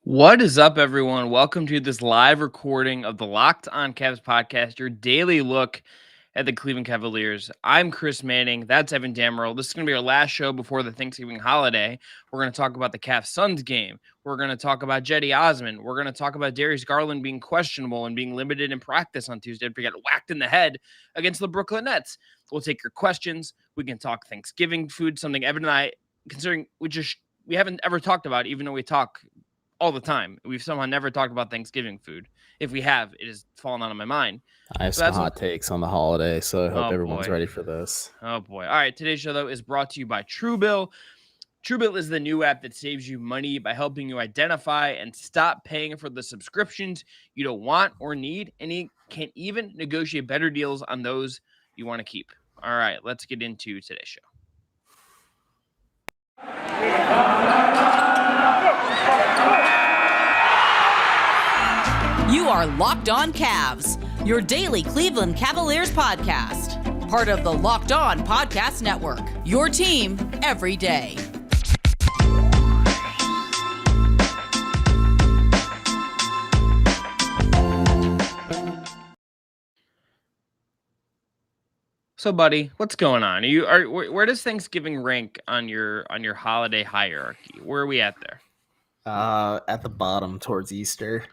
What is up, everyone? Welcome to this live recording of the Locked On Cavs podcast, your daily look at the Cleveland Cavaliers. I'm Chris Manning. That's Evan Dammerel. This is going to be our last show before the Thanksgiving holiday. We're going to talk about the Cavs Suns game. We're going to talk about Cedi Osman. We're going to talk about Darius Garland being questionable and being limited in practice on Tuesday after he got whacked in the head against the Brooklyn Nets. We'll take your questions. We can talk Thanksgiving food, something Evan and I, considering we haven't ever talked about, even though we talk all the time. We've somehow never talked about Thanksgiving food. If we have, it has fallen out of my mind. I have So some that's hot takes on the holiday, so I hope oh everyone's boy. ready for this. Oh boy. All right. Today's show, though, is brought to you by Truebill. Truebill is the new app that saves you money by helping you identify and stop paying for the subscriptions you don't want or need, and you can even negotiate better deals on those you want to keep. All right, let's get into today's show. You are Locked On Cavs, your daily Cleveland Cavaliers podcast. Part of the Locked On Podcast Network, your team every day. So, buddy, what's going on? Where does Thanksgiving rank on your holiday hierarchy? Where are we at there? At the bottom towards Easter.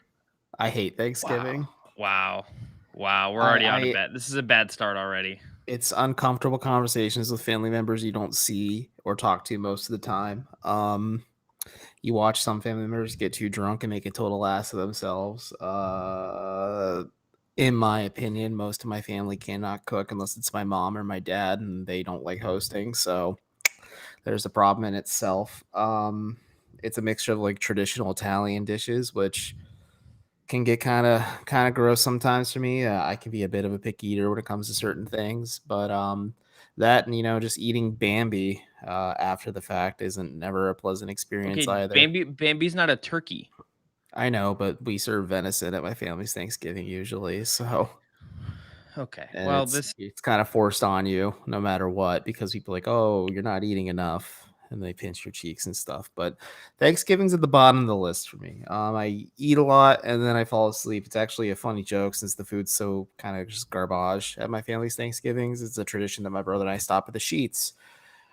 I hate Thanksgiving. Wow. We're already out of bed. This is a bad start already. It's uncomfortable conversations with family members you don't see or talk to most of the time. You watch some family members get too drunk and make a total ass of themselves. In my opinion, most of my family cannot cook unless it's my mom or my dad, and they don't like hosting. So there's a problem in itself. It's a mixture of like traditional Italian dishes, which can get kind of gross sometimes for me. I can be a bit of a picky eater when it comes to certain things, but that and just eating Bambi after the fact isn't never a pleasant experience either. Bambi's not a turkey. I know, but we serve venison at my family's Thanksgiving usually, so okay. and Well, it's kind of forced on you no matter what, because people are like, oh, you're not eating enough, and they pinch your cheeks and stuff. But Thanksgiving's at the bottom of the list for me. I eat a lot and then I fall asleep. It's actually a funny joke since the food's so kind of just garbage at my family's Thanksgivings. It's a tradition that my brother and I stop at the Sheets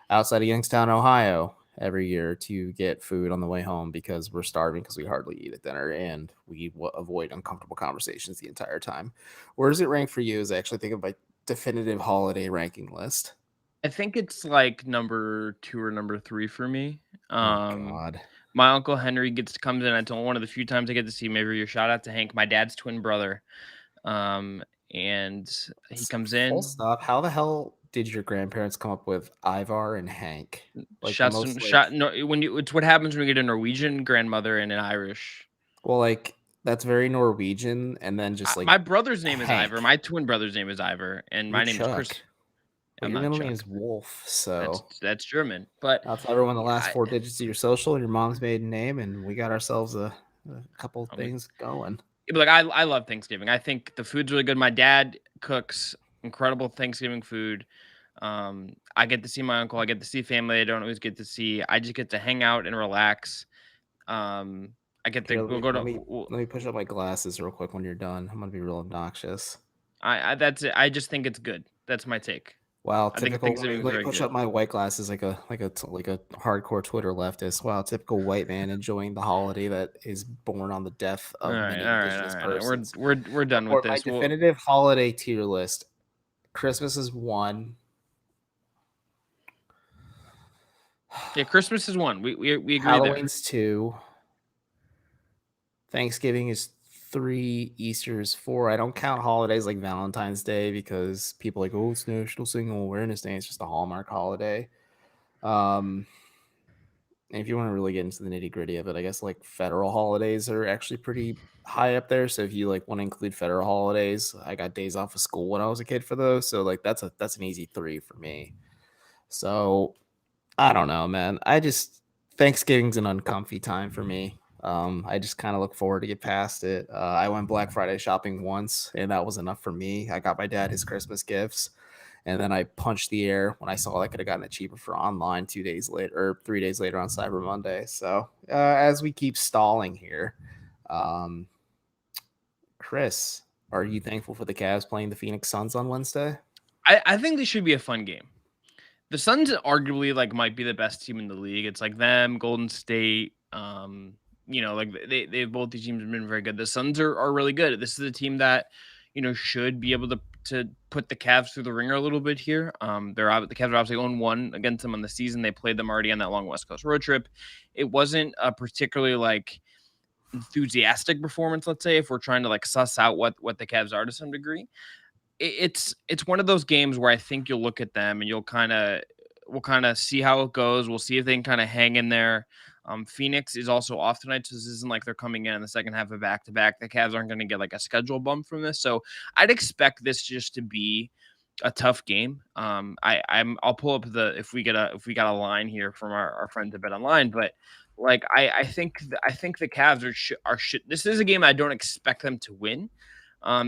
outside of Youngstown, Ohio, every year to get food on the way home because we're starving because we hardly eat at dinner and we avoid uncomfortable conversations the entire time. Where does it rank for you? As I actually think of my definitive holiday ranking list. I think it's like number 2 or number 3 for me. Oh God. My uncle Henry comes in. I told one of the few times I get to see him every year. Shout out to Hank, my dad's twin brother. And he comes in. Full stop. How the hell did your grandparents come up with Ivar and Hank? Like it's what happens when you get a Norwegian grandmother and an Irish. Well, like that's very Norwegian, and then just like my brother's name Hank. is Ivor. My twin brother's name is Ivor, and my name is Chris. Well, your middle name is Wolf, so that's German. But I'll tell everyone the last 4 digits of your social and your mom's maiden name, and we got ourselves a couple things going. Like I love Thanksgiving. I think the food's really good. My dad cooks incredible Thanksgiving food. I get to see my uncle. I get to see family I don't always get to see. I just get to hang out and relax. I get to go to. Let me push up my glasses real quick when you're done. I'm gonna be real obnoxious. That's it. I just think it's good. That's my take. Wow, typical. Let me push up my white glasses like a hardcore Twitter leftist. Wow, typical white man enjoying the holiday that is born on the death of many indigenous persons. We're done with this. My definitive holiday tier list: Christmas is 1. Yeah, Christmas is 1. We agree. Halloween's 2. Thanksgiving is 3. Easter is 4. I don't count holidays like Valentine's Day because people are like, oh, it's National Single Awareness Day. It's just a Hallmark holiday. And if you want to really get into the nitty gritty of it, I guess like federal holidays are actually pretty high up there. So if you like want to include federal holidays, I got days off of school when I was a kid for those. So like that's an easy 3 for me. So I don't know, man. Thanksgiving's an uncomfy time for me. I just kind of look forward to get past it. I went Black Friday shopping once, and that was enough for me. I got my dad his Christmas gifts, And then I punched the air when I saw I could have gotten it cheaper for online 2 days later or 3 days later on Cyber Monday. So as we keep stalling here, Chris, are you thankful for the Cavs playing the Phoenix Suns on Wednesday? I think this should be a fun game. The Suns arguably like might be the best team in the league. It's like them, Golden State. Like they both these teams have been very good. The Suns are really good. This is a team that should be able to put the Cavs through the ringer a little bit here. The Cavs are obviously 0-1 against them on the season. They played them already on that long West Coast road trip. It wasn't a particularly like enthusiastic performance, let's say, if we're trying to like suss out what the Cavs are to some degree. It's one of those games where I think you'll look at them and we'll kind of see how it goes. We'll see if they can kind of hang in there. Phoenix is also off tonight, so this isn't like they're coming in the second half of back-to-back. The Cavs aren't going to get like a schedule bump from this, so I'd expect this just to be a tough game. I'll pull up if we got a line here from our friends at BetOnline, but like I think the Cavs are this is a game I don't expect them to win.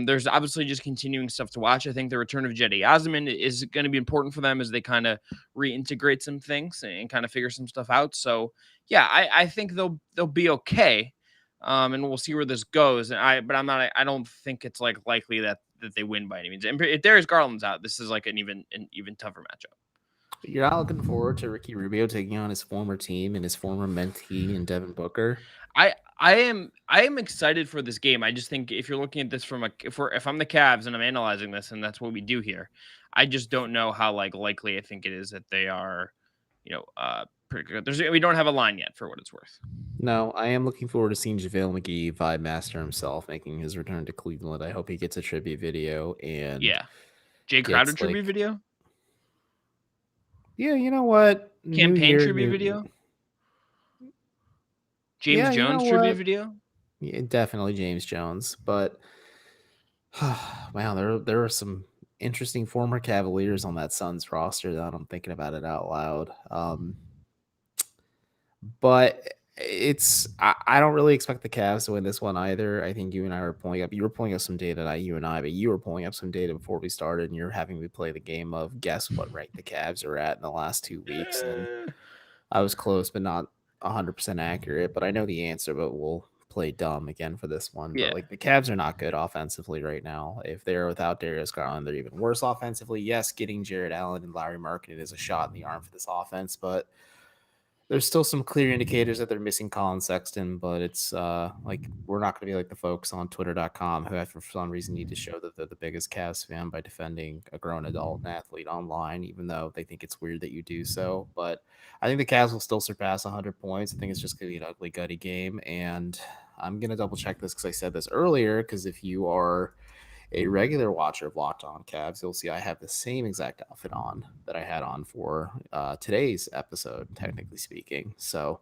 There's obviously just continuing stuff to watch. I think the return of Cedi Osman is going to be important for them as they kind of reintegrate some things and kind of figure some stuff out. So yeah, I think they'll be okay. And we'll see where this goes. I don't think it's like likely that they win by any means. And if Darius Garland's out, this is like an even tougher matchup. You're not looking forward to Ricky Rubio taking on his former team and his former mentee and Devin Booker? I am excited for this game. I just think if you're looking at this from if I'm the Cavs and I'm analyzing this, and that's what we do here, I just don't know how like likely I think it is that they are, pretty good. We don't have a line yet for what it's worth. No, I am looking forward to seeing JaVale McGee, Vibe Master himself, making his return to Cleveland. I hope he gets a tribute video and Jay Crowder tribute video. Yeah, you know what? Campaign tribute video. James Jones tribute video. Yeah, definitely James Jones. But wow, there are some interesting former Cavaliers on that Suns roster that I'm thinking about it out loud. But I don't really expect the Cavs to win this one either. I think you and I were pulling up. You were pulling up some data, not you and I, but you were pulling up some data before we started, and you're having me play the game of guess what rank the Cavs are at in the last 2 weeks. And I was close, but not 100% accurate. But I know the answer, but we'll play dumb again for this one. Yeah. But like the Cavs are not good offensively right now. If they're without Darius Garland, they're even worse offensively. Yes, getting Jared Allen and Larry Markkinen is a shot in the arm for this offense, but there's still some clear indicators that they're missing Colin Sexton, but it's like we're not going to be like the folks on Twitter.com who, for some reason, need to show that they're the biggest Cavs fan by defending a grown adult and athlete online, even though they think it's weird that you do so. But I think the Cavs will still surpass 100 points. I think it's just going to be an ugly, gutty game. And I'm going to double check this because I said this earlier, because if you are a regular watcher of Locked On Cavs, you'll see I have the same exact outfit on that I had on for today's episode, technically speaking. So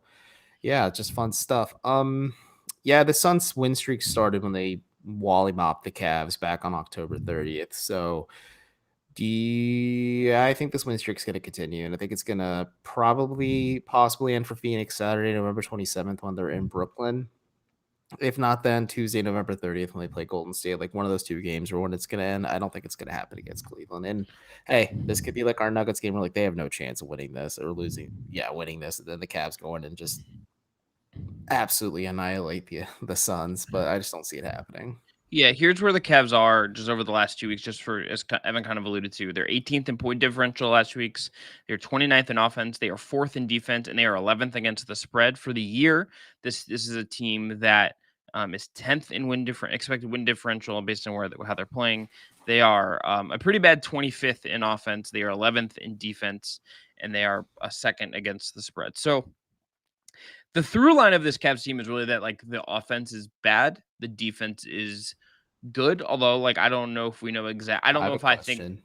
yeah, just fun stuff. The Suns win streak started when they wally mopped the Cavs back on October 30th. So I think this win streak's going to continue, and I think it's going to possibly end for Phoenix Saturday, November 27th when they're in Brooklyn. If not, then Tuesday, November 30th, when they play Golden State, like one of those two games or when it's going to end. I don't think it's going to happen against Cleveland. And hey, this could be like our Nuggets game where like they have no chance of winning this or losing. Yeah, winning this. And then the Cavs go in and just absolutely annihilate the Suns. But I just don't see it happening. Yeah, here's where the Cavs are just over the last 2 weeks, just for, as Evan kind of alluded to. They're 18th in point differential last 2 weeks. They're 29th in offense. They are 4th in defense, and they are 11th against the spread. For the year, this is a team that is 10th in expected win differential based on how they're playing. They are a pretty bad 25th in offense. They are 11th in defense, and they are a 2nd against the spread. So the through line of this Cavs team is really that like the offense is bad, the defense is good. Although like I don't know if we know exactly. I don't know if I think.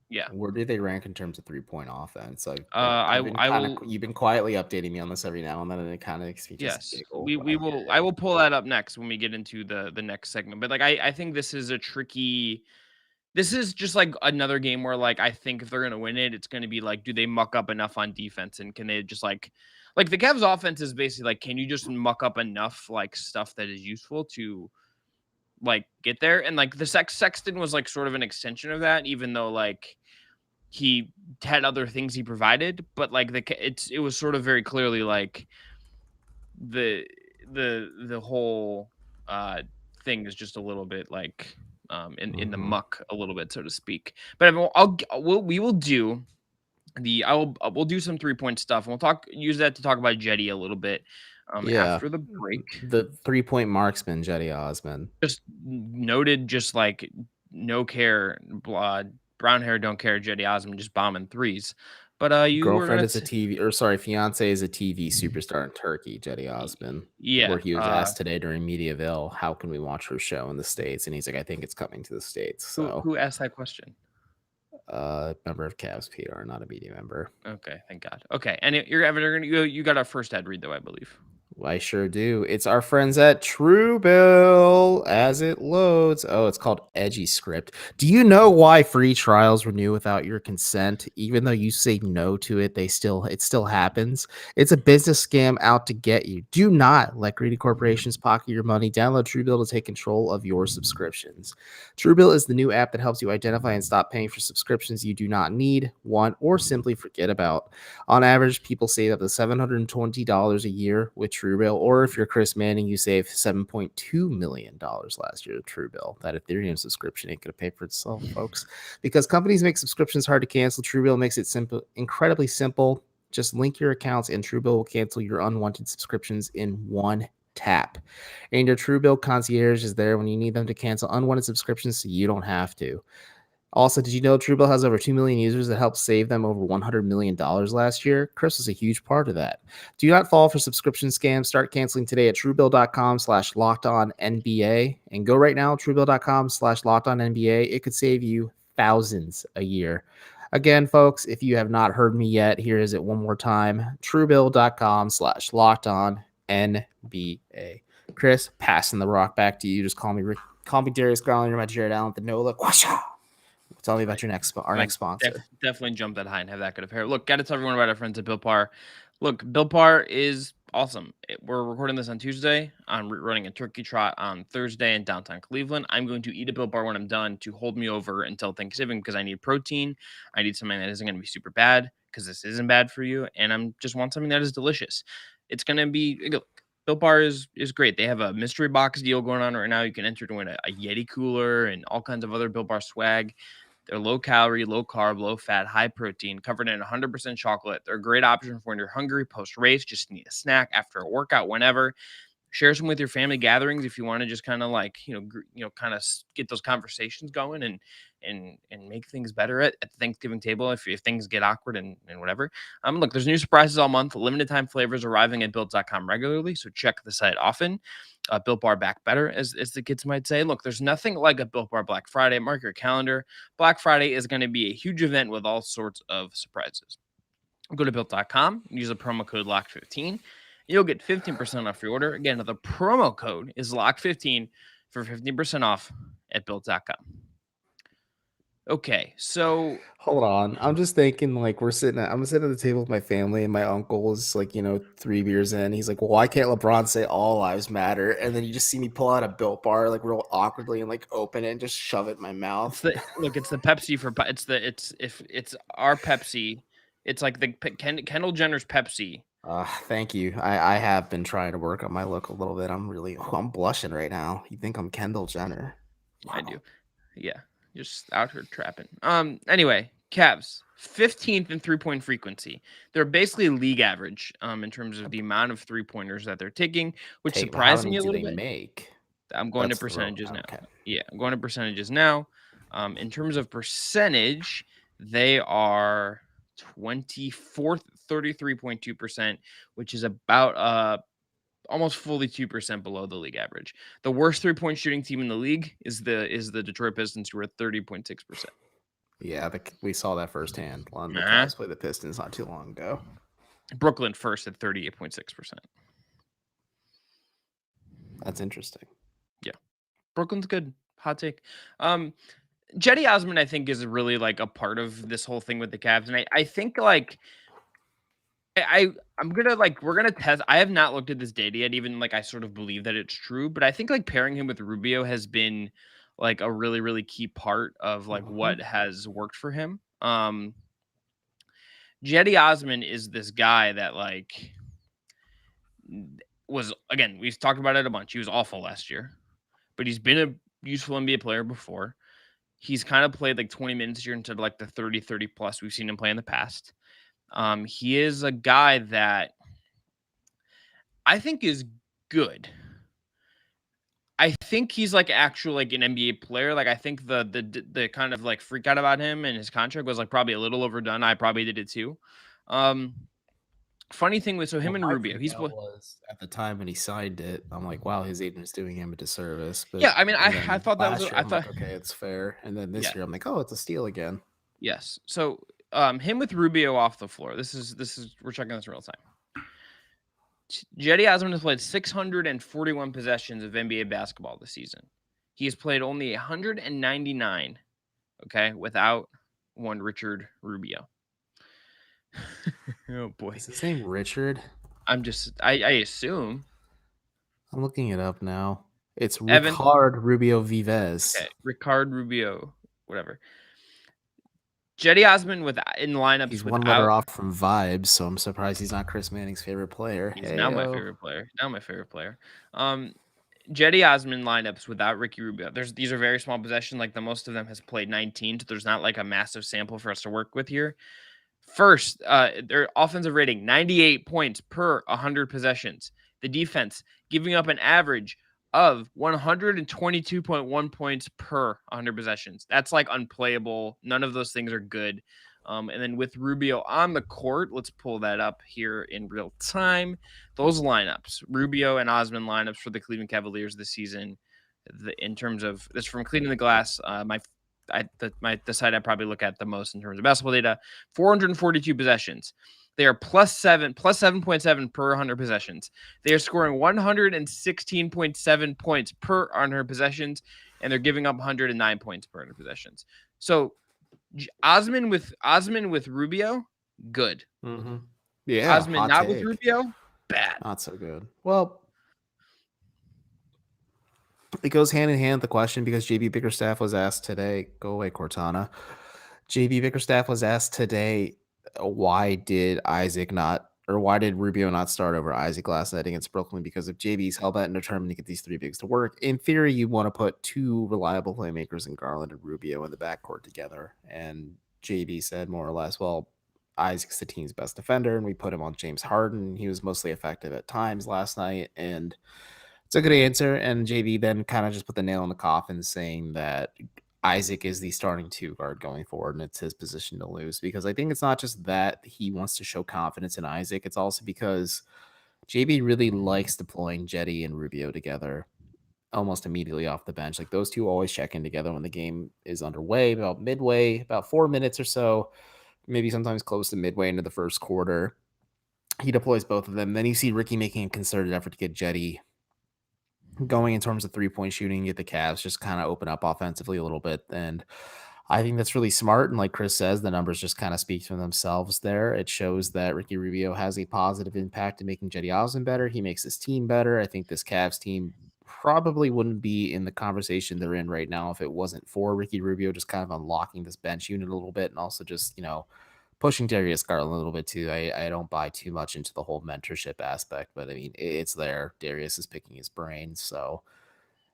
Yeah. Where do they rank in terms of 3-point offense? You've been quietly updating me on this every now and then, and it kind of makes me just giggle. I will pull that up next when we get into the next segment. But like I think this is this is just like another game where like I think if they're gonna win it, it's gonna be like, do they muck up enough on defense, and can they just like the Cavs offense is basically like, can you just muck up enough like stuff that is useful to like get there? And like the Sexton was like sort of an extension of that, even though like he had other things he provided, but like it was sort of very clearly like the whole thing is just a little bit like in the muck a little bit, so to speak. But we will do we'll do some 3-point stuff, and we'll use that to talk about Cedi a little bit after the break. The 3-point marksman, Cedi Osman. Just noted, just like no care, brown hair, don't care, Cedi Osman just bombing threes. But you girlfriend is a fiance is a TV superstar in Turkey, Cedi Osman. Yeah. Where he was asked today during Mediaville, how can we watch her show in the States? And he's like, I think it's coming to the States. So who asked that question? Member of Cavs PR, not a media member. Okay, thank God. Okay, and you got our first ad read though, I believe. I sure do. It's our friends at Truebill as it loads. Oh, it's called Edgy Script. Do you know why free trials renew without your consent? Even though you say no to it, it still happens. It's a business scam out to get you. Do not let greedy corporations pocket your money. Download Truebill to take control of your subscriptions. Truebill is the new app that helps you identify and stop paying for subscriptions you do not need, want, or simply forget about. On average, people save up to $720 a year with Truebill, or if you're Chris Manning, you save $7.2 million last year with Truebill. That Ethereum subscription ain't going to pay for itself, folks. Because companies make subscriptions hard to cancel, Truebill makes it simple, incredibly simple. Just link your accounts and Truebill will cancel your unwanted subscriptions in one tap. And your Truebill concierge is there when you need them to cancel unwanted subscriptions so you don't have to. Also, did you know Truebill has over 2 million users that helped save them over $100 million last year? Chris was a huge part of that. Do not fall for subscription scams. Start canceling today at Truebill.com/LockedOnNBA. And go right now, Truebill.com/LockedOnNBA. It could save you thousands a year. Again, folks, if you have not heard me yet, here is it one more time. Truebill.com/LockedOnNBA. Chris, passing the rock back to you. Just call me Darius Garland. You're my Jared Allen at the no look. Tell me about next sponsor. Definitely jump that high and have that good of hair. Look, got to tell everyone about our friends at Built Bar. Look, Built Bar is awesome. We're recording this on Tuesday. I'm running a turkey trot on Thursday in downtown Cleveland. I'm going to eat a Built Bar when I'm done to hold me over until Thanksgiving because I need protein. I need something that isn't going to be super bad because this isn't bad for you. And I'm just want something that is delicious. It's going to be... Built Bar is great. They have a mystery box deal going on right now. You can enter to win a Yeti cooler and all kinds of other Built Bar swag. They're low calorie, low carb, low fat, high protein, covered in 100% chocolate. They're a great option for when you're hungry post race, just need a snack after a workout, whenever. Share some with your family gatherings if you want to just kind of like, kind of get those conversations going and make things better at the Thanksgiving table if things get awkward and whatever. Look, there's new surprises all month. Limited time flavors arriving at Built.com regularly, so check the site often. Built Bar back better, as the kids might say. Look, there's nothing like a Built Bar Black Friday. Mark your calendar. Black Friday is going to be a huge event with all sorts of surprises. Go to Built.com, use the promo code LOCK15. You'll get 15% off your order. Again, the promo code is LOCK15 for 15% off at Built.com. Okay, so hold on. I'm just thinking, like, I'm sitting at the table with my family, and my uncle is like, 3 beers in. He's like, "Well, why can't LeBron say all lives matter?" And then you just see me pull out a Built Bar, like, real awkwardly, and like open it and just shove it in my mouth. It's the Pepsi for it's our Pepsi. It's like the Kendall Jenner's Pepsi. Thank you. I have been trying to work on my look a little bit. I'm blushing right now. You think I'm Kendall Jenner? Wow. I do. Yeah. Just out here trapping. Anyway, Cavs 15th in 3-point frequency. They're basically league average in terms of the amount of 3-pointers that they're taking, which surprised me a little bit. I'm going to percentages now. Okay. Yeah, I'm going to percentages now. In terms of percentage, they are 24th, 33.2%, which is about almost fully 2% below the league average. The worst 3-point shooting team in the league is the Detroit Pistons, who are 30.6%. Yeah, we saw that firsthand. The Cavs played the Pistons not too long ago. Brooklyn first at 38.6%. That's interesting. Yeah, Brooklyn's good. Hot take. Cedi Osman, I think, is really like a part of this whole thing with the Cavs, and I think like. I'm gonna we're gonna test. I have not looked at this data yet, even like I sort of believe that it's true, but I think like pairing him with Rubio has been like a really, really key part of like what has worked for him. Cedi Osman is this guy that like was, again, we've talked about it a bunch. He was awful last year, but he's been a useful NBA player before. He's kind of played like 20 minutes here into like the 30 plus we've seen him play in the past. He is a guy that I think is good. I think he's like actual like an NBA player. Like I think the kind of like freak out about him and his contract was like probably a little overdone. I probably did it too. Funny thing was, so him and My Rubio, freak out was at the time when he signed it. I'm like, wow, his agent is doing him a disservice. But yeah. I mean, I thought that was last year, I'm like, okay, it's fair. And then this year, I'm like, oh, it's a steal again. yes. So him with Rubio off the floor. This is we're checking this real time. Cedi Osman has played 641 possessions of NBA basketball this season. He has played only 199, okay, without one Richard Rubio. Oh boy. Is his name Richard? I assume. I'm looking it up now. It's Evan? Ricard Rubio Vives. Okay, Ricard Rubio, whatever. Cedi Osman in lineups. He's one letter off from Vibes, so I'm surprised he's not Chris Manning's favorite player. He's now my favorite player. Cedi Osman lineups without Ricky Rubio. These are very small possessions. Like the most of them has played 19, so there's not like a massive sample for us to work with here. First, their offensive rating 98 points per 100 possessions. The defense giving up an average of 122.1 points per 100 possessions. That's like unplayable. None of those things are good. And then with Rubio on the court, let's pull that up here in real time. Those lineups, Rubio and Osman lineups for the Cleveland Cavaliers this season, in terms of this from Cleaning the Glass, the site I probably look at the most in terms of basketball data, 442 possessions. They are plus 7.7 per 100 possessions. They are scoring 116.7 points per 100 possessions, and they're giving up 109 points per 100 possessions. So Osman with Rubio, good. Mm-hmm. Yeah, Osman not with Rubio, bad. Not so good. Well, it goes hand in hand with the question because JB Bickerstaff was asked today. Go away, Cortana. JB Bickerstaff was asked today, why did Rubio not start over Isaac last night against Brooklyn? Because if JB's hell bent and determined to get these three bigs to work, in theory, you want to put two reliable playmakers in Garland and Rubio in the backcourt together. And JB said more or less, well, Isaac's the team's best defender, and we put him on James Harden. He was mostly effective at times last night, and it's a good answer. And JB then kind of just put the nail in the coffin, saying that Isaac is the starting two guard going forward, and it's his position to lose. Because I think it's not just that he wants to show confidence in Isaac. It's also because JB really likes deploying Cedi and Rubio together almost immediately off the bench. Like those two always check in together when the game is underway, about midway, about 4 minutes or so, maybe sometimes close to midway into the first quarter. He deploys both of them. Then you see Ricky making a concerted effort to get Cedi going in terms of three-point shooting, get the Cavs just kind of open up offensively a little bit. And I think that's really smart. And like Chris says, the numbers just kind of speak for themselves there. It shows that Ricky Rubio has a positive impact in making Cedi Osman better. He makes his team better. I think this Cavs team probably wouldn't be in the conversation they're in right now if it wasn't for Ricky Rubio just kind of unlocking this bench unit a little bit, and also just, pushing Darius Garland a little bit too. I don't buy too much into the whole mentorship aspect, but I mean, it's there. Darius is picking his brain. So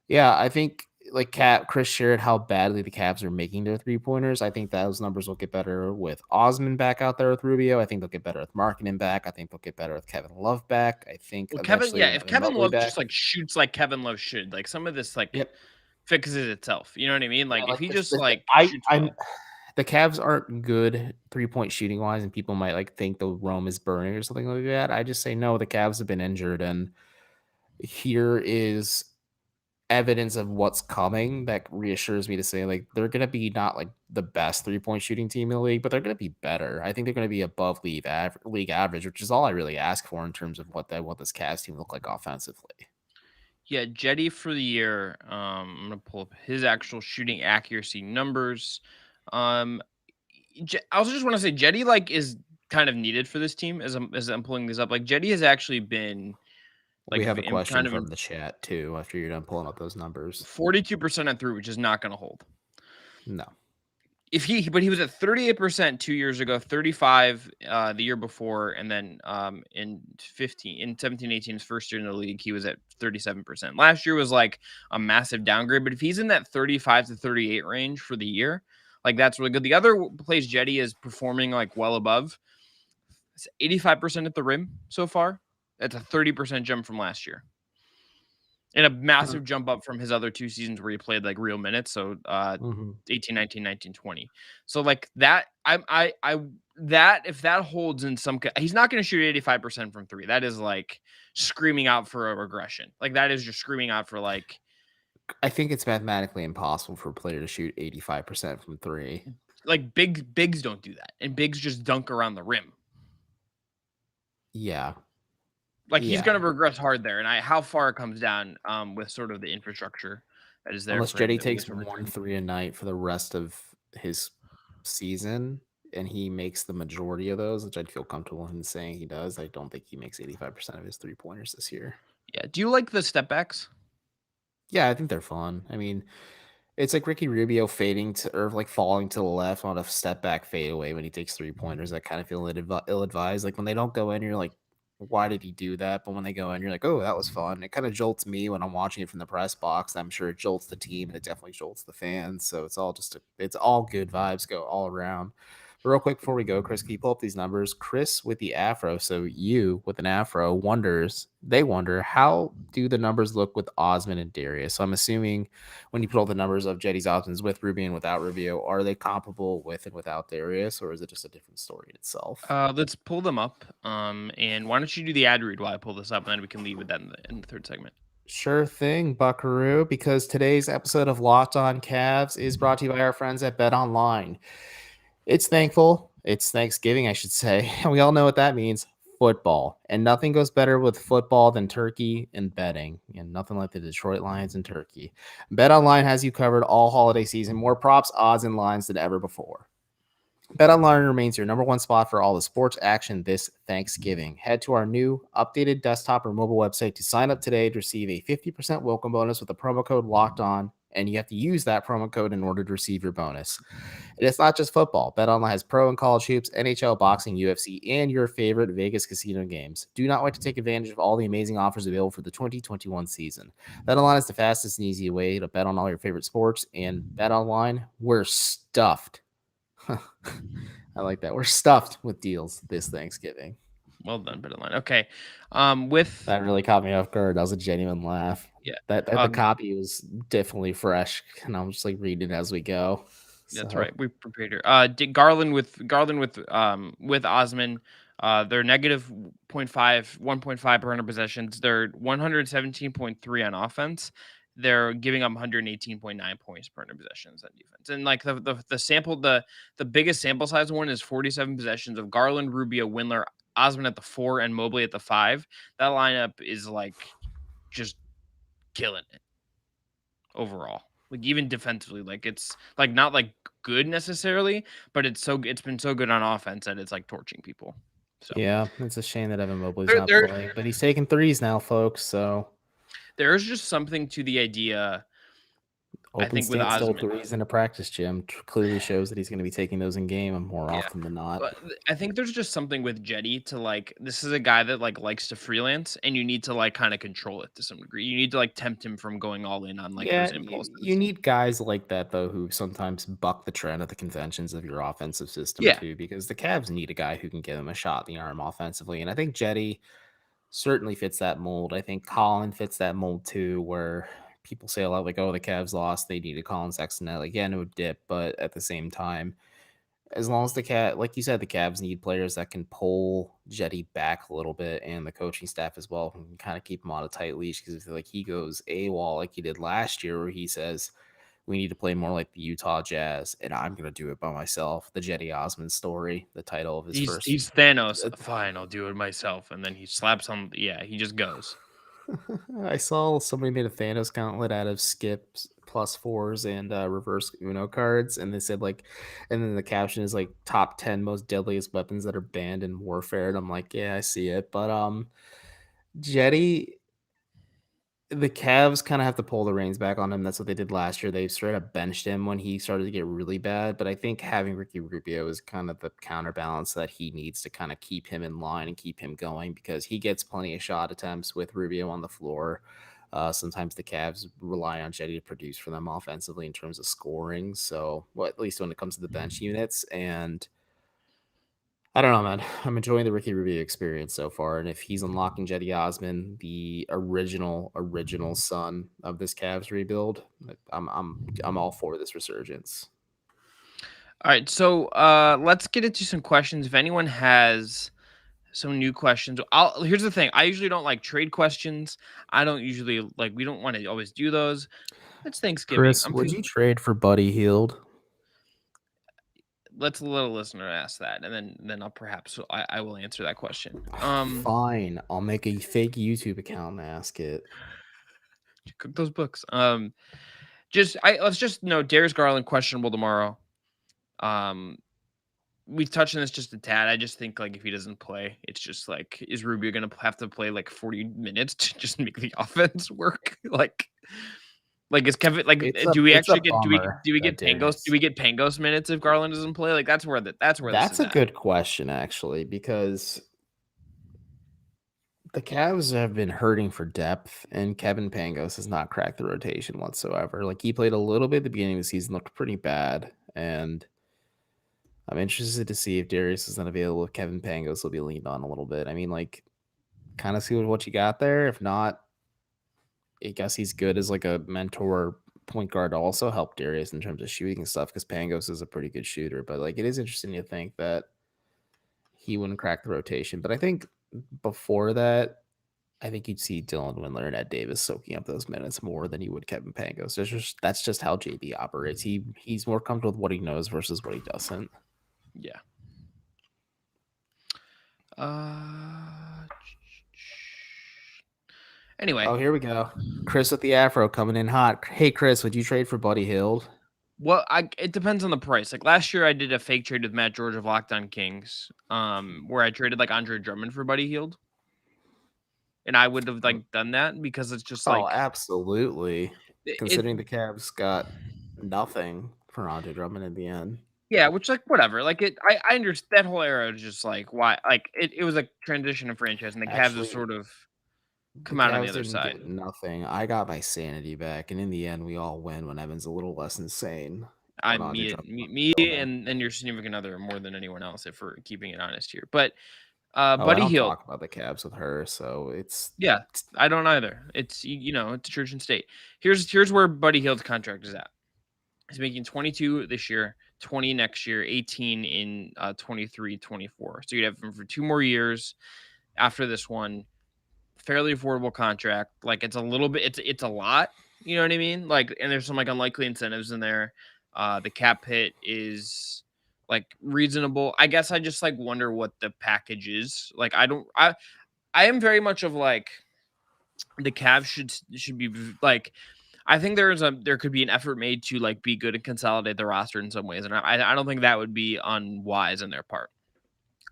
yeah, I think like Chris shared how badly the Cavs are making their 3-pointers. I think those numbers will get better with Osman back out there with Rubio. I think they'll get better with Markkanen back. I think they'll get better with Kevin Love back. I think if Kevin Love just like shoots like Kevin Love should, like some of this fixes itself. You know what I mean? Like if he just the Cavs aren't good 3-point shooting wise, and people might think the Rome is burning or something like that. I just say no, the Cavs have been injured, and here is evidence of what's coming that reassures me to say they're going to be not the best 3-point shooting team in the league, but they're going to be better. I think they're going to be above league average, which is all I really ask for in terms of what this Cavs team look like offensively. Yeah, Cedi for the year. I'm going to pull up his actual shooting accuracy numbers. I also just want to say Cedi is kind of needed for this team as I'm pulling this up. Like Cedi has actually been we have a question from the chat too after you're done pulling up those numbers. 42% on 3, which is not going to hold. No. But he was at 38% 2 years ago, 35 the year before, and then in 17-18, his first year in the league, he was at 37%. Last year was like a massive downgrade, but if he's in that 35 to 38 range for the year, like that's really good. The other place Cedi is performing like well above, it's 85% at the rim so far. That's a 30% jump from last year. And a massive jump up from his other 2 seasons where he played like real minutes. So 18, 19, 19, 20. So like that, that if that holds in some, he's not going to shoot 85% from 3. That is like screaming out for a regression. Like that is just screaming out for like. I think it's mathematically impossible for a player to shoot 85% from 3. Like bigs don't do that, and bigs just dunk around the rim. Yeah. Like he's going to regress hard there, and how far it comes down with sort of the infrastructure that is there. Unless Cedi takes 1 3 a night for the rest of his season, and he makes the majority of those, which I'd feel comfortable in saying he does. I don't think he makes 85% of his 3-pointers this year. Yeah. Do you like the step backs? Yeah, I think they're fun. I mean, it's like Ricky Rubio fading to, or like falling to the left on a step back fadeaway when he takes 3-pointers. I kind of feel ill advised. Like when they don't go in, you're like, why did he do that? But when they go in, you're like, oh, that was fun. It kind of jolts me when I'm watching it from the press box. I'm sure it jolts the team, and it definitely jolts the fans. So it's all it's all good vibes go all around. But real quick before we go, Chris, can you pull up these numbers? Chris with the afro, so you with an afro, wonder how do the numbers look with Osman and Darius? So I'm assuming when you pull the numbers of Cedi's options with Rubio and without Rubio, are they comparable with and without Darius, or is it just a different story in itself? Let's pull them up. And why don't you do the ad read while I pull this up, and then we can leave with that in the third segment. Sure thing, Buckaroo, because today's episode of Locked On Cavs is brought to you by our friends at BetOnline. It's Thanksgiving, I should say. And we all know what that means. Football. And nothing goes better with football than turkey and betting. And nothing like the Detroit Lions and turkey. BetOnline has you covered all holiday season. More props, odds, and lines than ever before. BetOnline remains your number one spot for all the sports action this Thanksgiving. Head to our new updated desktop or mobile website to sign up today to receive a 50% welcome bonus with the promo code LOCKEDON. And you have to use that promo code in order to receive your bonus. And it's not just football. BetOnline has pro and college hoops, NHL, boxing, UFC, and your favorite Vegas casino games. Do not wait to take advantage of all the amazing offers available for the 2021 season. BetOnline is the fastest and easy way to bet on all your favorite sports. And BetOnline, we're stuffed. I like that. We're stuffed with deals this Thanksgiving. Well done, BetOnline. Okay. With that really caught me off guard. That was a genuine laugh. Yeah. The copy was definitely fresh, and I'm just like reading it as we go. That's right. We prepared her. Garland with Osman. They're negative 0.5, 1.5 per 100 possessions. They're 117.3 on offense. They're giving up 118.9 points per 100 possessions on defense. And like the sample, the biggest sample size one is 47 possessions of Garland, Rubio, Windler, Osman at the 4, and Mobley at the 5. That lineup is like just killing it overall. Like even defensively, like it's like not like good necessarily, but it's been so good on offense that it's like torching people. So yeah, it's a shame that Evan Mobley's not playing, but he's taking threes now, folks. So there's just something to the idea. I think with Osman, threes in a practice gym clearly shows that he's going to be taking those in game more often than not. But I think there's just something with Cedi to like, this is a guy that like likes to freelance, and you need to like kind of control it to some degree. You need to like tempt him from going all in on like those impulses. You need guys like that though, who sometimes buck the trend of the conventions of your offensive system too, because the Cavs need a guy who can give them a shot in the arm offensively. And I think Cedi certainly fits that mold. I think Colin fits that mold too, where people say a lot like, oh, the Cavs lost, they needed Colin Sexton. Like, yeah, no dip, but at the same time, as long as like you said, the Cavs need players that can pull Cedi back a little bit, and the coaching staff as well can kind of keep him on a tight leash, because if like he goes AWOL like he did last year, where he says we need to play more like the Utah Jazz, and I'm going to do it by myself. The Cedi Osman story, the title of his first. He's Thanos. Fine, I'll do it myself. And then he slaps on. Yeah, he just goes. I saw somebody made a Thanos gauntlet out of skips, +4s, and reverse Uno cards, and they said like, and then the caption is like top 10 most deadliest weapons that are banned in warfare, and I'm like, yeah, I see it, but Cedi, the Cavs kind of have to pull the reins back on him. That's what they did last year. They straight up benched him when he started to get really bad. But I think having Ricky Rubio is kind of the counterbalance that he needs to kind of keep him in line and keep him going, because he gets plenty of shot attempts with Rubio on the floor. Sometimes the Cavs rely on Cedi to produce for them offensively in terms of scoring. So, well, at least when it comes to the bench units. And I don't know, man. I'm enjoying the Ricky Rubio experience so far, and if he's unlocking Cedi Osman, the original son of this Cavs rebuild, I'm all for this resurgence. All right, so let's get into some questions. If anyone has some new questions, here's the thing. I usually don't like trade questions. I don't usually we don't want to always do those. It's Thanksgiving. Chris, would you trade for Buddy Hield? Let's let a listener ask that, and then I'll perhaps I will answer that question. Fine, I'll make a fake YouTube account and ask it. Cook those books. Let's just know Darius Garland questionable tomorrow. We've touched on this just a tad. I just think if he doesn't play, it's just is Rubio gonna have to play 40 minutes to just make the offense work? Is Kevin do we actually get Pangos? Do we get Pangos minutes if Garland doesn't play? That's where that's a good question, actually, because the Cavs have been hurting for depth, and Kevin Pangos has not cracked the rotation whatsoever. He played a little bit at the beginning of the season, looked pretty bad, and I'm interested to see if Darius is not available. If Kevin Pangos will be leaned on a little bit. I mean, kind of see what you got there. If not, I guess he's good as a mentor point guard to also help Darius in terms of shooting and stuff, because Pangos is a pretty good shooter. But it is interesting to think that he wouldn't crack the rotation. But I think before that, I think you'd see Dylan Windler and Ed Davis soaking up those minutes more than you would Kevin Pangos. That's just how JB operates. He's more comfortable with what he knows versus what he doesn't. Yeah. Anyway. Oh, here we go. Chris with the afro coming in hot. Hey, Chris, would you trade for Buddy Hield? Well, it depends on the price. Last year, I did a fake trade with Matt George of Locked On Kings, where I traded Andre Drummond for Buddy Hield, and I would have done that because it's just absolutely. Considering the Cavs got nothing for Andre Drummond in the end. Yeah, which whatever. I understand that whole era was just why it was a transition of franchise, and the Cavs have sort of come out on the other side. Nothing. I got my sanity back, and in the end, we all win when Evan's a little less insane. Me and your significant other more than anyone else, if we're keeping it honest here. But Buddy Hield. Talk about the Cavs with her, so it's I don't either. It's it's church and state. Here's where Buddy Hield's contract is at. He's making 22 this year, 20 next year, 18 in 23-24. So you'd have him for 2 more years after this one. Fairly affordable contract. It's a little bit, it's a lot, you know what I mean? And there's some unlikely incentives in there. The cap hit is reasonable. I guess I just wonder what the package is. I am very much of the Cavs should be I think there could be an effort made to be good and consolidate the roster in some ways, and I don't think that would be unwise on their part.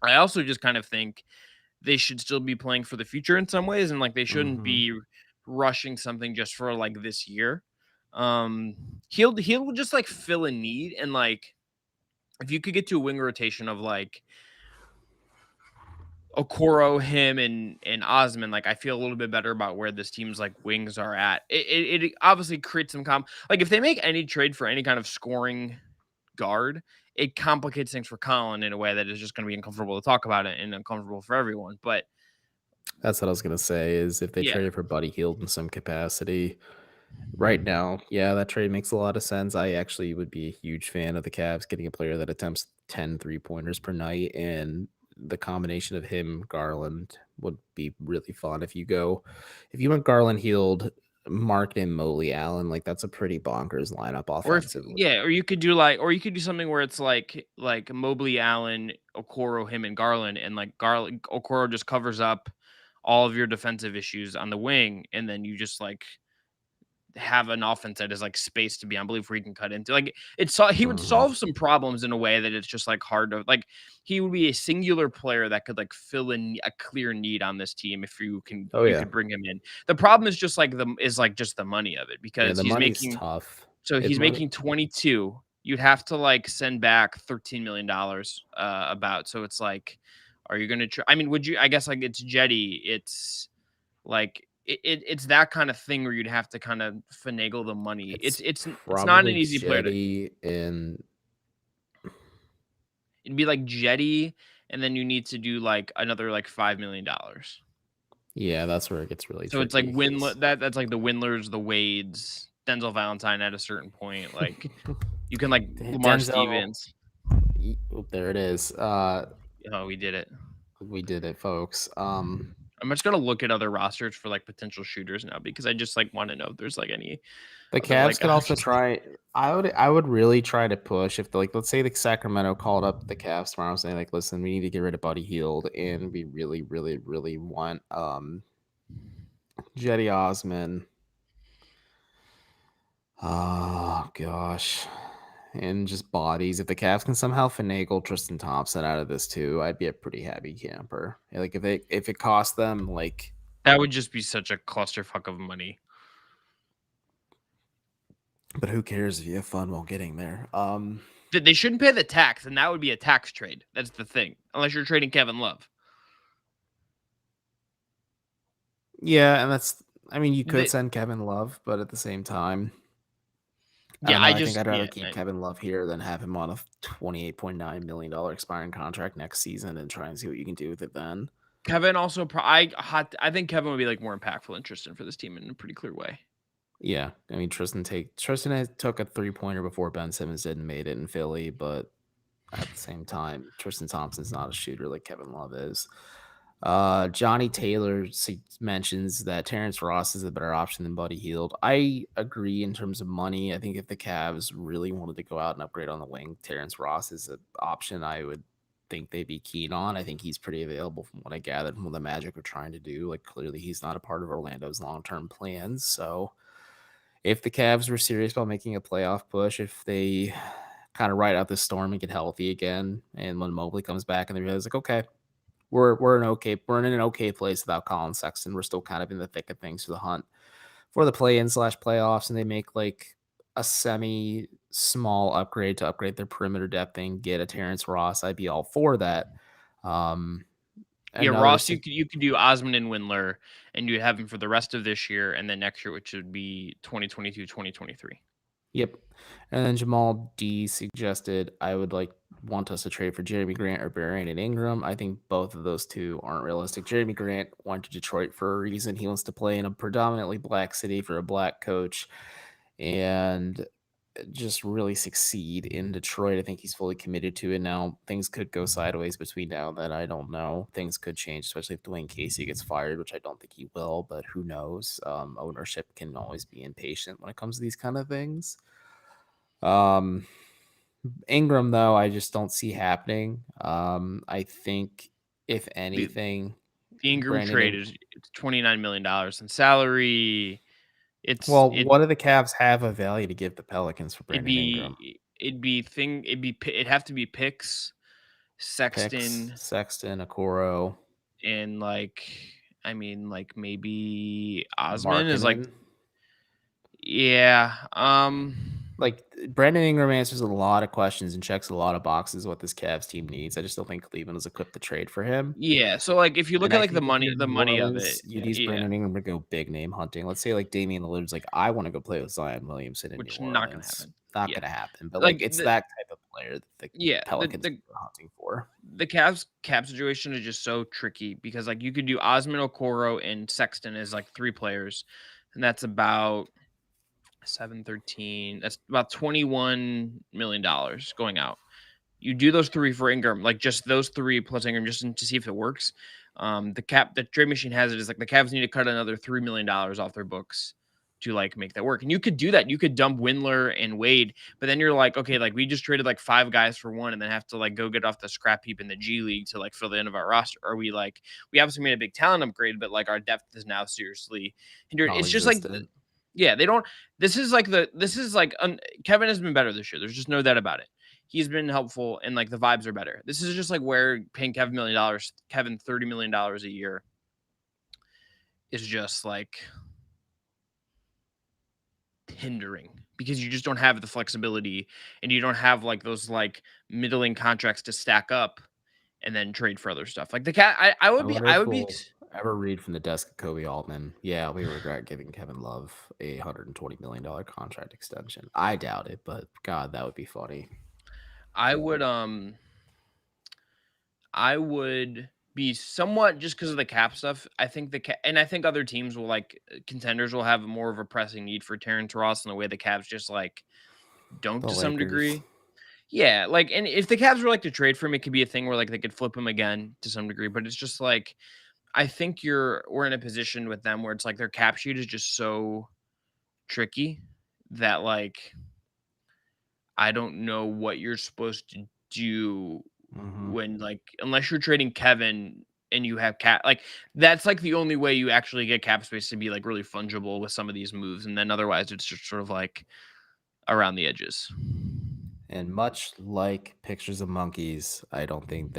I also just kind of think they should still be playing for the future in some ways, and they shouldn't be rushing something just for this year. He'll just fill a need, and if you could get to a wing rotation of Okoro, him, and Osman, I feel a little bit better about where this team's wings are at. It obviously creates some if they make any trade for any kind of scoring guard, it complicates things for Colin in a way that is just going to be uncomfortable to talk about it and uncomfortable for everyone. But that's what I was going to say, is if they traded for Buddy Hield in some capacity right now, that trade makes a lot of sense. I actually would be a huge fan of the Cavs getting a player that attempts 10 3-pointers per night, and the combination of him, Garland, would be really fun. If you went Garland, Hield, Mark, and Mobley, Allen, that's a pretty bonkers lineup offensively. Or you could do something where it's like Mobley, Allen, Okoro, him, and Garland, and Okoro just covers up all of your defensive issues on the wing, and then you just have an offense that is like space to be unbelievable where he can cut into. Like he would Mhm. solve some problems in a way that it's just like hard to like. He would be a singular player that could like fill in a clear need on this team if you Oh yeah, could bring him in. The problem is just like just the money of it yeah. because The money's tough. It's he's money. making 22. You'd have to like send back $13 million about. So it's like, are you going to try? I mean, would you? I guess like it's Cedi. It's like it's that kind of thing where you'd have to kind of finagle the money. It's It's not an probably easy player to. Cedi and It'd be like Cedi, and then you need to do like another like $5 million. yeah, that's where it gets really So it's like tricky. 'Cause that's like the Windlers, the Wades, Denzel Valentine at a certain point. Like you can like Lamar Denzel, Stevens. there it is. Oh, we did it. We did it, folks. I'm just gonna look at other rosters for like potential shooters now because I just like want to know if there's like any The other Cavs like could also try. I would really try to push if like let's say the Sacramento called up the Cavs tomorrow saying like, listen, we need to get rid of Buddy Hield and we really, really, really want Cedi Osman. Oh gosh. And just bodies. If the Cavs can somehow finagle Tristan Thompson out of this too, I'd be a pretty happy camper. Like if it cost them like that would just be such a clusterfuck of money. but who cares if you have fun while getting there? They shouldn't pay the tax, and that would be a tax trade. That's the thing, unless you're trading Kevin Love. Yeah, and that's I mean you could send Kevin Love, but at the same time Yeah, I think I'd rather keep Kevin Love here than have him on a $28.9 million expiring contract next season and try and see what you can do with it then. Kevin also, I think Kevin would be like more impactful and Tristan for this team in a pretty clear way. Yeah, I mean Tristan took a 3-pointer before Ben Simmons did and made it in Philly, but at the same time, Tristan Thompson's not a shooter like Kevin Love is. Johnny Taylor mentions that Terrence Ross is a better option than Buddy Hield. I agree in terms of money. I think if the Cavs really wanted to go out and upgrade on the wing, Terrence Ross is an option I would think they'd be keen on. I think he's pretty available from what I gathered from what the Magic are trying to do. Like clearly he's not a part of Orlando's long-term plans. So if the Cavs were serious about making a playoff push, if they kind of ride out this storm and get healthy again, and when Mobley comes back and they realize like, okay, we're in an okay place without Colin Sexton. We're still kind of in the thick of things for the hunt for the play-in / playoffs, and they make like a semi-small upgrade to upgrade their perimeter depth and get a Terrence Ross. I'd be all for that. Yeah, Ross, you could do Osman and Windler, and you have him for the rest of this year and then next year, which would be 2022, 2023. Yep. And then Jamal D suggested I would want us to trade for Jeremy Grant or Brandon Ingram. I think both of those two aren't realistic. Jeremy Grant went to Detroit for a reason. He wants to play in a predominantly black city for a black coach and just really succeed in Detroit. I think he's fully committed to it now. Things could go sideways between now and then. I don't know. Things could change, especially if Dwayne Casey gets fired, which I don't think he will, but who knows? Ownership can always be impatient when it comes to these kind of things. Ingram, though, I just don't see happening. I think if anything, the Ingram trade is $29 million in salary. What do the Cavs have of value to give the Pelicans for Brandon Ingram? It'd have to be picks, Sexton, Okoro, and maybe Osman is like, yeah. Brandon Ingram answers a lot of questions and checks a lot of boxes what this Cavs team needs. I just don't think Cleveland is equipped to trade for him. Yeah, so if you look at the money of it, you use Brandon Ingram to go big name hunting. Let's say Damian Lillard's I want to go play with Zion Williamson in New Orleans. Not gonna happen. Not gonna happen. But it's that type of player that the Pelicans are hunting for. The Cavs cap situation is just so tricky because you could do Osman, Okoro, and Sexton as 3 players, and that's about 7-13. That's about $21 million going out. You do those 3 for Ingram, just those 3 plus Ingram, just to see if it works. The trade machine has it is the Cavs need to cut another $3 million off their books to make that work. And you could do that. You could dump Windler and Wade, but then you're okay, we just traded 5 guys for 1 and then have to go get off the scrap heap in the G League to fill the end of our roster. Or we obviously made a big talent upgrade, but our depth is now seriously hindered. It's just Yeah, they don't. This is like Kevin has been better this year. There's just no doubt about it. He's been helpful, and like the vibes are better. This is just like where paying Kevin $30 million a year is just like hindering because you just don't have the flexibility, and you don't have like those like middling contracts to stack up and then trade for other stuff. Like the cat, I would be, wonder I if would be. we'll ever read from the desk of Kobe Altman. Yeah, we regret giving Kevin Love a $120 million contract extension. I doubt it, but God, that would be funny. I would be somewhat just because of the cap stuff. I think and I think other teams will like contenders will have more of a pressing need for Terrence Ross in the way the Cavs just like don't The to some Lakers. degree. Yeah, like, and if the Cavs were like to trade for him, it could be a thing where like they could flip him again to some degree. But it's just like I think we're in a position with them where it's like their cap sheet is just so tricky that like I don't know what you're supposed to do when like unless you're trading Kevin and you have cap, like that's like the only way you actually get cap space to be like really fungible with some of these moves, and then otherwise it's just sort of like around the edges. And much like pictures of monkeys, I think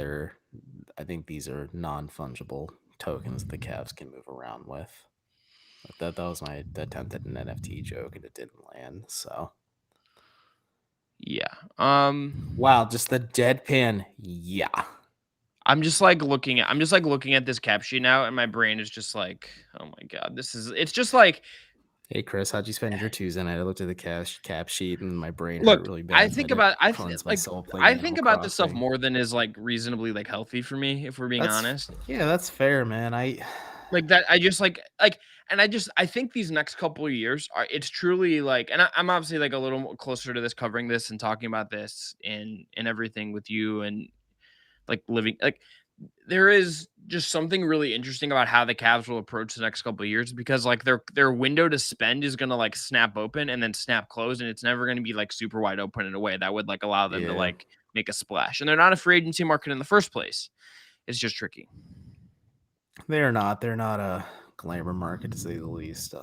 these are non-fungible tokens the Cavs can move around with. That was my attempt at an NFT joke, and it didn't land. So Yeah. wow, just the deadpan. Yeah. I'm just like looking at this cap sheet now, and my brain is just like, oh my god, it's just like, hey Chris, how'd you spend your Tuesday night? I looked at the cap sheet, and my brain look, hurt really bad. I think about this stuff Crossing. more than is like reasonably like healthy for me, if we're being honest. Yeah, that's fair, man. Like that, I just and I think these next couple of years it's truly like, and I'm obviously like a little more closer to this, covering this and talking about this and everything with you, and like living like there is just something really interesting about how the Cavs will approach the next couple of years, because like their window to spend is gonna like snap open and then snap close, and it's never gonna be like super wide open in a way that would like allow them to like make a splash. And they're not a free agency market in the first place. It's just tricky. They're not a glamour market, to say the least.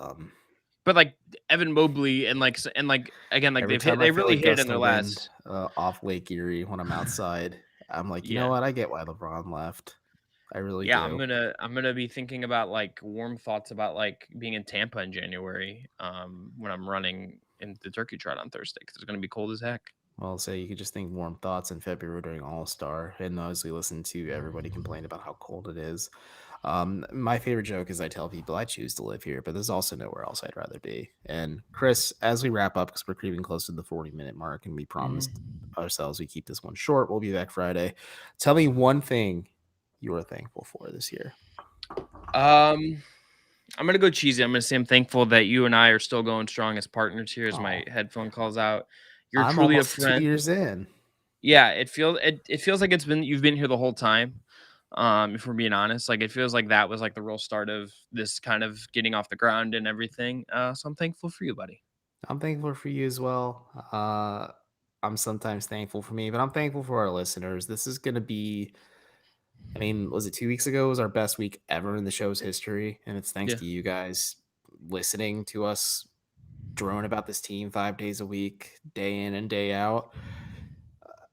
But like Evan Mobley and again, like they really hit in their last off Lake Erie when I'm outside. I'm like, you know what? I get why LeBron left. I really do. I'm gonna be thinking about like warm thoughts about like being in Tampa in January when I'm running in the turkey trot on Thursday, because it's gonna be cold as heck. Well, say you could just think warm thoughts in February during All-Star, and as we listen to everybody complain about how cold it is. My favorite joke is I tell people I choose to live here, but there's also nowhere else I'd rather be. And Chris, as we wrap up, because we're creeping close to the 40-minute mark, and we promised ourselves we keep this one short. We'll be back Friday. Tell me one thing you are thankful for this year. I'm gonna go cheesy. I'm gonna say I'm thankful that you and I are still going strong as partners here, as my headphone calls out. You're truly a friend. 2 years in. Yeah, it feels like you've been here the whole time. If we're being honest, like it feels like that was like the real start of this kind of getting off the ground and everything. So I'm thankful for you, buddy. I'm thankful for you as well. I'm sometimes thankful for me, but I'm thankful for our listeners. This is going to be, I mean, was it 2 weeks ago? It was our best week ever in the show's history. And it's thanks to you guys listening to us drone about this team 5 days a week, day in and day out.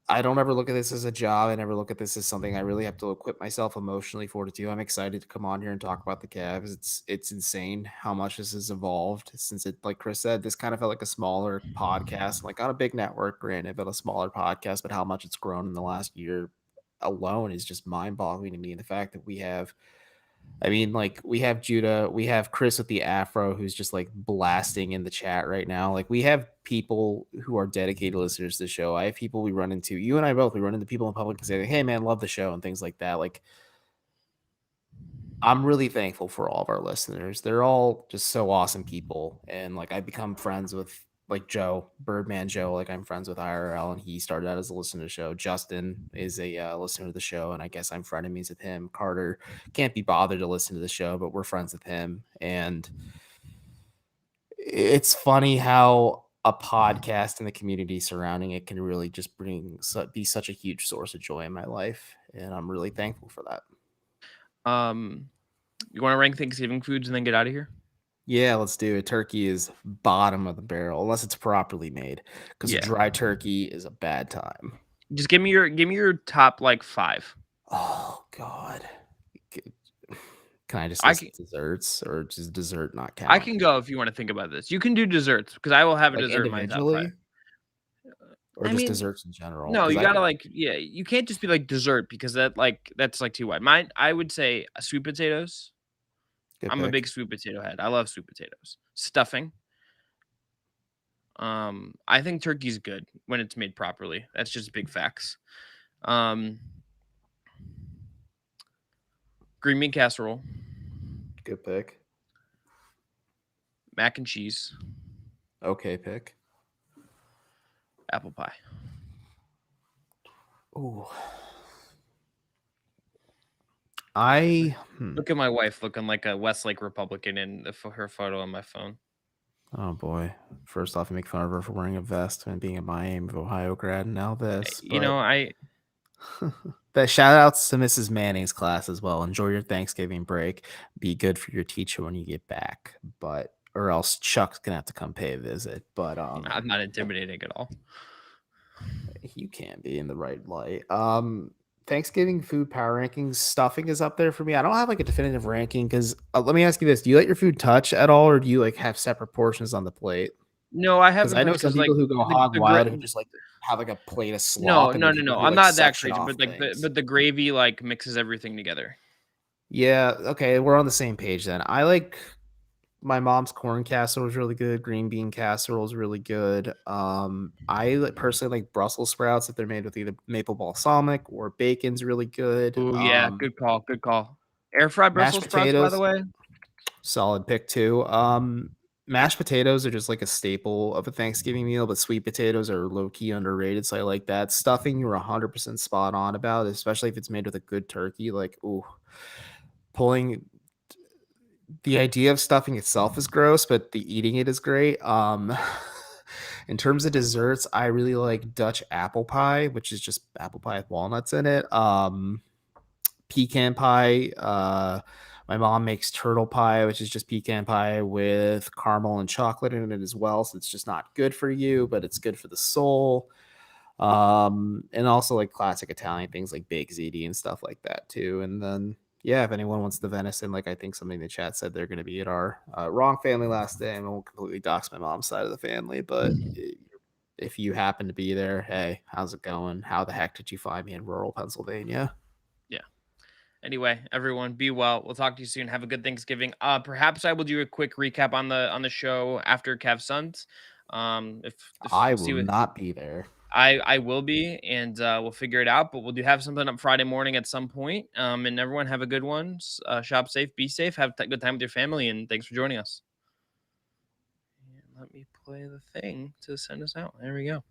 I don't ever look at this as a job. I never look at this as something I really have to equip myself emotionally for to do. I'm excited to come on here and talk about the Cavs. It's insane how much this has evolved since it, like Chris said, this kind of felt like a smaller podcast, like on a big network, granted, but a smaller podcast. But how much it's grown in the last year alone is just mind-boggling to me. And the fact that we have Judah, we have Chris with the afro who's just like blasting in the chat right now. Like we have people who are dedicated listeners to the show. I have people we run into, you and I both, we run into people in public and say, like, hey man, love the show and things like that. Like I'm really thankful for all of our listeners. They're all just so awesome people. And like I've become friends with like Joe, Birdman Joe, like I'm friends with IRL, and he started out as a listener to the show. Justin is a listener to the show, and I guess I'm frenemies with him. Carter can't be bothered to listen to the show, but we're friends with him. And it's funny how a podcast and the community surrounding it can really just be such a huge source of joy in my life, and I'm really thankful for that. You want to rank Thanksgiving foods and then get out of here? Yeah, let's do it. Turkey is bottom of the barrel unless it's properly made, because a Yeah. dry turkey is a bad time. Just give me your top like 5. Oh God. C- Can I just I list can desserts or just dessert not I count? can go if you want to think about this. You can do desserts because I will have a Like dessert in my top 5. individually or I just mean, desserts in general? no, Because you I gotta could you can't just be like dessert because that's like too wide. I would say sweet potatoes. good I'm a big pick. sweet potato head. I love sweet potatoes. Stuffing. I think turkey's good when it's made properly. That's just big facts. Um, green bean casserole, Good pick. mac and cheese, Okay pick. apple pie. Ooh. Look at my wife looking like a Westlake Republican in her photo on my phone. Oh boy. First off, I make fun of her for wearing a vest and being a Miami of Ohio grad. Now this, You know, but shout outs to Mrs. Manning's class as well. Enjoy your Thanksgiving break. Be good for your teacher when you get back. But or else Chuck's gonna have to come pay a visit. But I'm not intimidating at all. you can't be in the right light. Thanksgiving food power rankings, stuffing is up there for me. I don't have like a definitive ranking because let me ask you this: do you let your food touch at all, or do you like have separate portions on the plate? No, I Because haven't I know touched some because like people who go hog the wild who just like have like a plate of no, slop, and no, then no, people no. who I'm like not that section crazy, off but like things. but the gravy like mixes everything together. Yeah, okay, we're on the same page then. I like my mom's corn casserole is really good. Green bean casserole is really good. Personally like Brussels sprouts if they're made with either maple balsamic or bacon's really good. Oh yeah, good call, good call. Air fried Mashed Brussels sprouts, by the potatoes, way. solid pick too. Mashed potatoes are just like a staple of a Thanksgiving meal, but sweet potatoes are low key underrated. So I like that. Stuffing, you're 100% spot on about, especially if it's made with a good turkey. Like, ooh, pulling the idea of stuffing itself is gross, but the eating it is great. In terms of desserts, I really like Dutch apple pie, which is just apple pie with walnuts in it. Pecan pie. My mom makes turtle pie, which is just pecan pie with caramel and chocolate in it as well. So it's just not good for you, but it's good for the soul. And also like classic Italian things like baked ziti and stuff like that too. And then yeah, if anyone wants the venison, like I think somebody in the chat said they're going to be at our wrong family last day, and I won't completely dox my mom's side of the family, but if you happen to be there, hey, how's it going? How the heck did you find me in rural Pennsylvania? Yeah. Anyway, everyone, be well. We'll talk to you soon. Have a good Thanksgiving. Perhaps I will do a quick recap on the show after Cav Suns. If I see will what not be there. I will be, and we'll figure it out. But we'll do have something up Friday morning at some point. And everyone have a good one. Shop safe, be safe, have a good time with your family, and thanks for joining us. And let me play the thing to send us out. There we go.